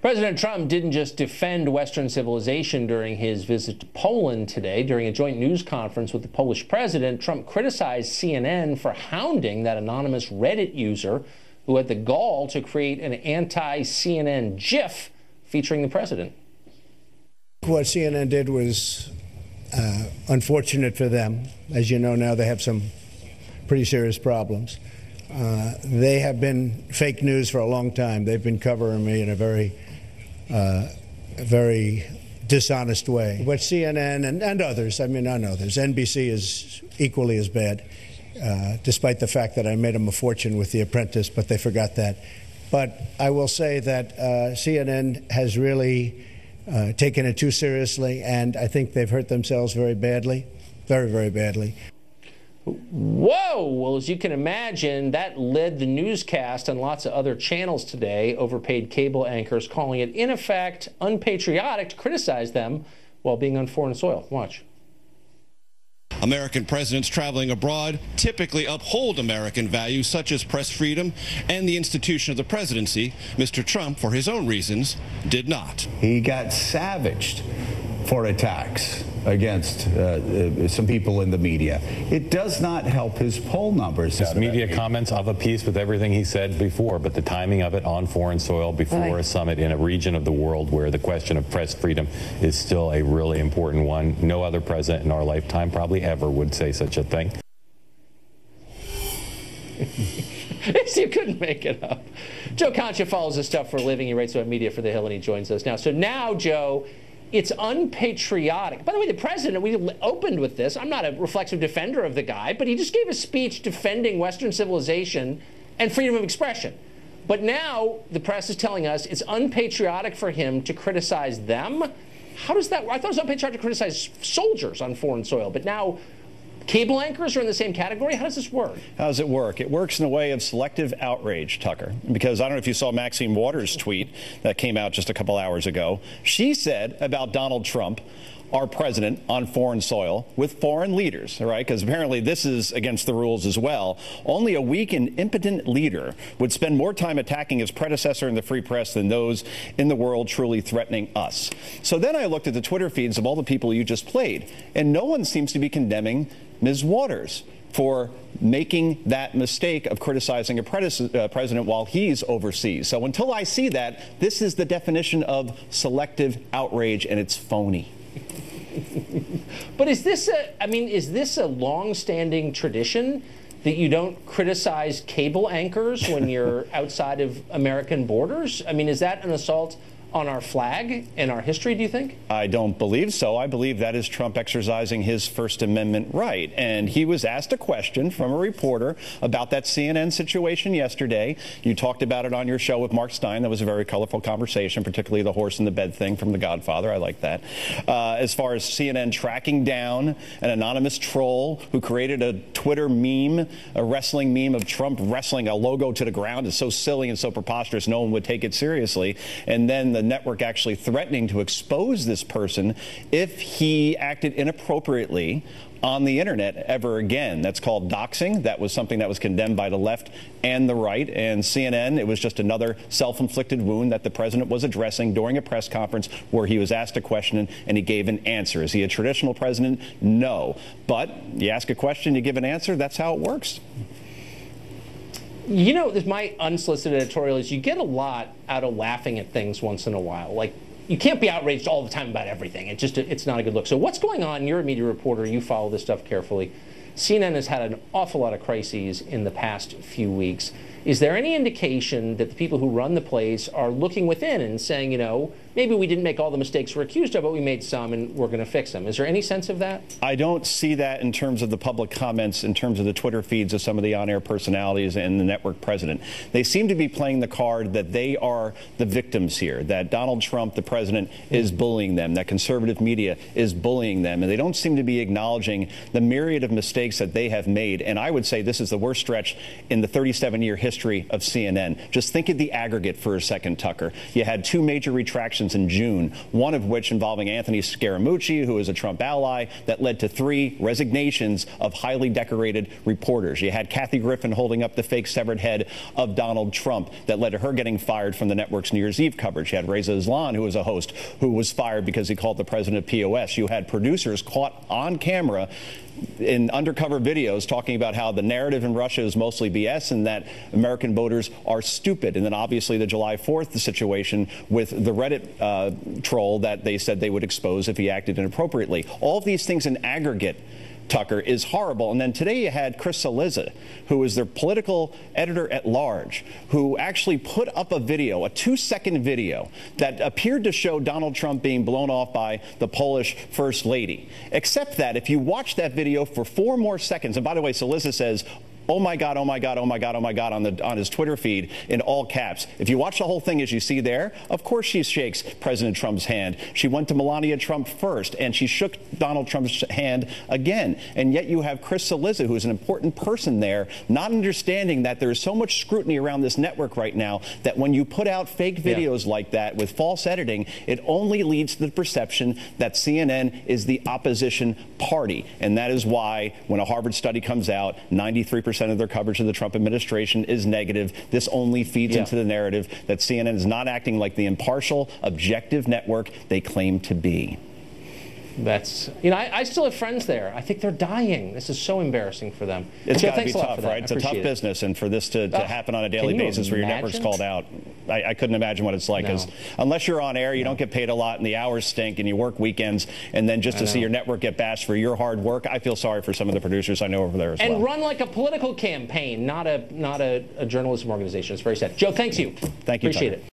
President Trump didn't just defend Western civilization during his visit to Poland today. During a joint news conference with the Polish president, Trump criticized CNN for hounding that anonymous Reddit user who had the gall to create an anti-CNN GIF featuring the president. What CNN did was unfortunate for them. As you know now, they have some pretty serious problems. They have been fake news for a long time. They've been covering me in a very dishonest way. What CNN and others, NBC is equally as bad, despite the fact that I made them a fortune with The Apprentice, but they forgot that. But I will say that CNN has really taken it too seriously, and I think they've hurt themselves very badly, very, very badly. Whoa! Well, as you can imagine, that led the newscast on lots of other channels today, overpaid cable anchors calling it, in effect, unpatriotic to criticize them while being on foreign soil. Watch. American presidents traveling abroad typically uphold American values such as press freedom and the institution of the presidency. Mr. Trump, for his own reasons, did not. He got savaged for attacks against some people in the media. It does not help his poll numbers. His media comments of a piece with everything he said before, but the timing of it on foreign soil before a summit in a region of the world where the question of press freedom is still a really important one. No other president in our lifetime probably ever would say such a thing. You couldn't make it up. Joe Concha follows this stuff for a living. He writes about media for The Hill, and he joins us now. So now, Joe, it's unpatriotic. By the way, the president, we opened with this. I'm not a reflexive defender of the guy, but he just gave a speech defending Western civilization and freedom of expression. But now the press is telling us it's unpatriotic for him to criticize them. How does that work? I thought it was unpatriotic to criticize soldiers on foreign soil, but now cable anchors are in the same category? How does this work? How does it work? It works in a way of selective outrage, Tucker, because I don't know if you saw Maxine Waters' tweet that came out just a couple hours ago. She said about Donald Trump, our president, on foreign soil with foreign leaders, all right? Because apparently this is against the rules as well. Only a weak and impotent leader would spend more time attacking his predecessor in the free press than those in the world truly threatening us. So then I looked at the Twitter feeds of all the people you just played, and no one seems to be condemning Ms. Waters for making that mistake of criticizing a president while he's overseas. So until I see that, this is the definition of selective outrage, and it's phony. But is this a long-standing tradition that you don't criticize cable anchors when you're outside of American borders? I mean, is that an assault on our flag and our history, do you think? I don't believe so. I believe that is Trump exercising his First Amendment right. And he was asked a question from a reporter about that CNN situation yesterday. You talked about it on your show with Mark Stein. That was a very colorful conversation, particularly the horse in the bed thing from The Godfather. I like that. As far as CNN tracking down an anonymous troll who created a Twitter meme, a wrestling meme of Trump wrestling a logo to the ground. It's so silly and so preposterous, no one would take it seriously. And then the network actually threatening to expose this person if he acted inappropriately on the internet ever again. That's called doxing. That was something that was condemned by the left and the right. And CNN, it was just another self-inflicted wound that the president was addressing during a press conference where he was asked a question and he gave an answer. Is he a traditional president? No. But you ask a question, you give an answer. That's how it works. You know, my unsolicited editorial is you get a lot out of laughing at things once in a while. Like, you can't be outraged all the time about everything. It's not a good look. So what's going on? You're a media reporter. You follow this stuff carefully. CNN has had an awful lot of crises in the past few weeks. Is there any indication that the people who run the place are looking within and saying, you know, maybe we didn't make all the mistakes we're accused of, but we made some and we're going to fix them? Is there any sense of that? I don't see that in terms of the public comments, in terms of the Twitter feeds of some of the on-air personalities and the network president. They seem to be playing the card that they are the victims here, that Donald Trump, the president, is bullying them, that conservative media is bullying them, and they don't seem to be acknowledging the myriad of mistakes mistakes that they have made. And I would say this is the worst stretch in the 37-year history of CNN. Just think of the aggregate for a second, Tucker. You had 2 major retractions in June, one of which involving Anthony Scaramucci, who is a Trump ally, that led to 3 resignations of highly decorated reporters. You had Kathy Griffin holding up the fake severed head of Donald Trump that led to her getting fired from the network's New Year's Eve coverage. You had Reza Islan, who was a host, who was fired because he called the president POS. You had producers caught on camera in undercover videos talking about how the narrative in Russia is mostly BS and that American voters are stupid. And then obviously the July 4th situation with the Reddit troll that they said they would expose if he acted inappropriately. All of these things in aggregate, Tucker, is horrible. And then today you had Chris Cillizza, who is their political editor at large, who actually put up a video, a 2-second video, that appeared to show Donald Trump being blown off by the Polish First Lady. Except that if you watch that video for 4 more seconds, and by the way, Cillizza says, "Oh my God, oh my God, oh my God, oh my God," on his Twitter feed in all caps. If you watch the whole thing, as you see there, of course she shakes President Trump's hand. She went to Melania Trump first, and she shook Donald Trump's hand again. And yet you have Chris Cillizza, who is an important person there, not understanding that there is so much scrutiny around this network right now that when you put out fake videos like that with false editing, it only leads to the perception that CNN is the opposition party. And that is why when a Harvard study comes out, 93% of their coverage of the Trump administration is negative. This only feeds into the narrative that CNN is not acting like the impartial, objective network they claim to be. That's, I still have friends there. I think they're dying. This is so embarrassing for them. It's got to be tough, right? It's a tough business, and for this to happen on a daily basis where your network's called out, I couldn't imagine what it's like. Because unless you're on air, you don't get paid a lot, and the hours stink, and you work weekends, and then just to see your network get bashed for your hard work, I feel sorry for some of the producers I know over there as well. And run like a political campaign, not a journalism organization. It's very sad. Joe, thanks you. Thank you. Appreciate it.